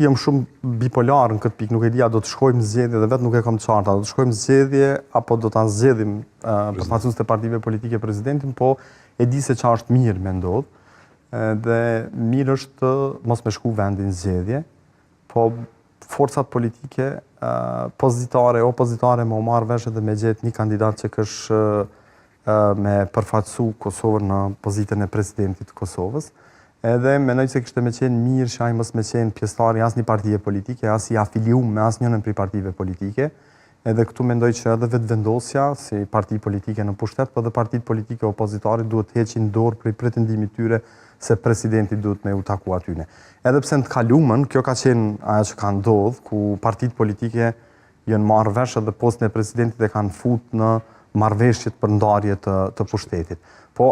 Jam shumë bipolar në këtë pikë, nuk e di a do të shkojmë zgjedhje dhe vetë nuk e kam qarta, do të shkojmë zgjedhje apo do ta zgjedhim përfaqësues të partive politike presidentin, po e di se çfarë është mirë me ndodh. Dhe mirë është të mos me shku vendin zgjedhje, po forcat politike pozitare, opozitare me u marrë vesh dhe me gjetë një kandidat që kësh me përfaqësu Kosovën në pozitën e presidentit të Kosovës. Edhe menoj se kishte me qenë mirë që ai mos me qenë pjesëtari as një partije politike, as i afilium me as njënën prej partive politike. Edhe këtu mendoj që edhe vetëvendosja si parti politike në pushtet, po edhe partitë politike opozitare duhet të heqin dorë prej pretendimit tyre se presidenti duhet me u taku atyne. Edhe pse në të kalumën, kjo ka qenë ajo që ka ndodhur, ku partitë politike janë marrë vesh edhe postën e presidentit e kanë fut në marrëveshjet për ndarje të pushtetit. Po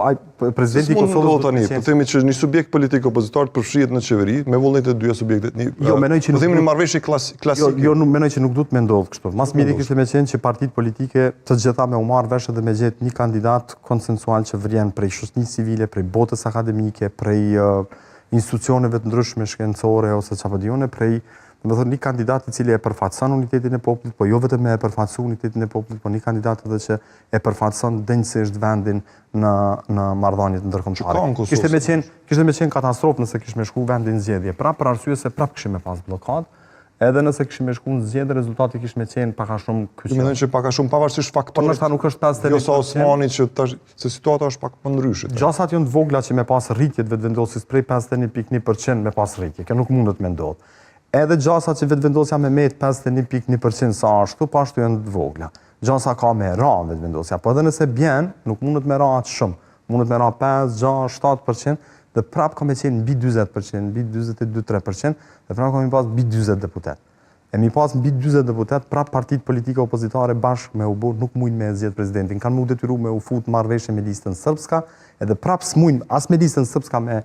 presidenti i Kosovës tani, po themi që një subjekt politik opozitar përfshihet në qeveri me vullnet e dyja subjektet. Jo, menoj që po themi një marrëveshje klasike. Jo, menoj që nuk duhet me ndodh kështu. Mas miri kishte me qenë që partitë politike të gjitha me u marrë vesh dhe me gjetë një kandidat konsensual që vjen prej shoqërisë civile, prej botës akademike, prej institucioneve të ndryshme shkencore ose çfarë diun, prej një kandidat i cili e përfaqëson unitetin e popullit, po jo vetëm e përfaqëson unitetin e popullit, po një kandidat edhe që e përfaqëson denjësisht vendin në marrëdhëniet ndërkombëtare. Kishte me qenë katastrofë nëse kishte me shku vendin zgjedhje. Prap për arsye se prap kishim me pas bllokadë, edhe nëse kishim me shku në zgjedhje, rezultati kishte me qenë pak a shumë kyç. Mendoj që pak a shumë pavarësisht faktorit. Po ndoshta nuk është 51%. Jo sa Osmani që se situata është pak më ndryshe. Gjasat janë të vogla që me pas rritjet vetëvendosjes prej 51.1% me pas rritje, kjo nuk mundet me ndodh. Edhe gjasat që vetëvendosja me met 51.1% sa ashtu, po ashtu janë të vogla. Gjasa ka me ra vetëvendosja, po edhe nëse bjen, nuk mundet me ra atë shumë. Mundet me ra 5, 6, 7%, dhe prap ka me qenë mbi 20%, mbi 22-23%, dhe prap ka me pas mbi 20 deputet. E mi pas mbi 20 deputet, prap partitë politike opozitare bashkë me u bo nuk mujnë me zgjedh presidentin. Kanë mu detyru me u fut marrëveshje me listën srpska, edhe prap s'mujnë as me listën srpska me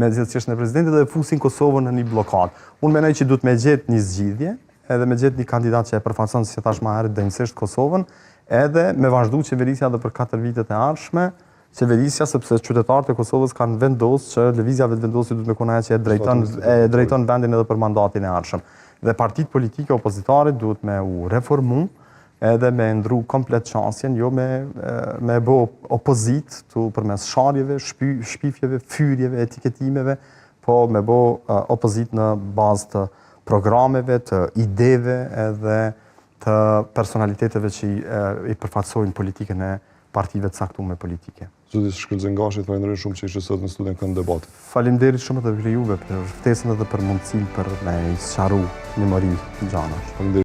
zgjedh çështën e presidentit dhe fusin Kosovën në një blokadë. Unë menoj që duhet me gjetë një zgjidhje, edhe me gjetë një kandidat që e përfaqëson si thash më herët denjësisht Kosovën, edhe me vazhdu qeverisja edhe për 4 vitet e ardhshme, qeverisja sepse qytetarët e Kosovës kanë vendosur që lëvizja vetëvendosje duhet me qenë ajo që e drejton vendin edhe për mandatin e ardhshëm. Dhe partitë politike opozitare duhet me u reformu edhe me ndru komplet çësjen, jo me bë opozit përmes sharjeve, shpifjeve, fyrjeve, etiketimeve, po me bë opozit në bazë të programeve, të ideve edhe të personaliteteve që i përfaqësojnë politikën e partive të caktuara politike. Zoti Shkëlzengashi, falenderoj shumë që ishe sot në studion kënd debatit. Faleminderit shumë edhe për juve për ftesën edhe për mundësinë për me sqaru një mori gjanash.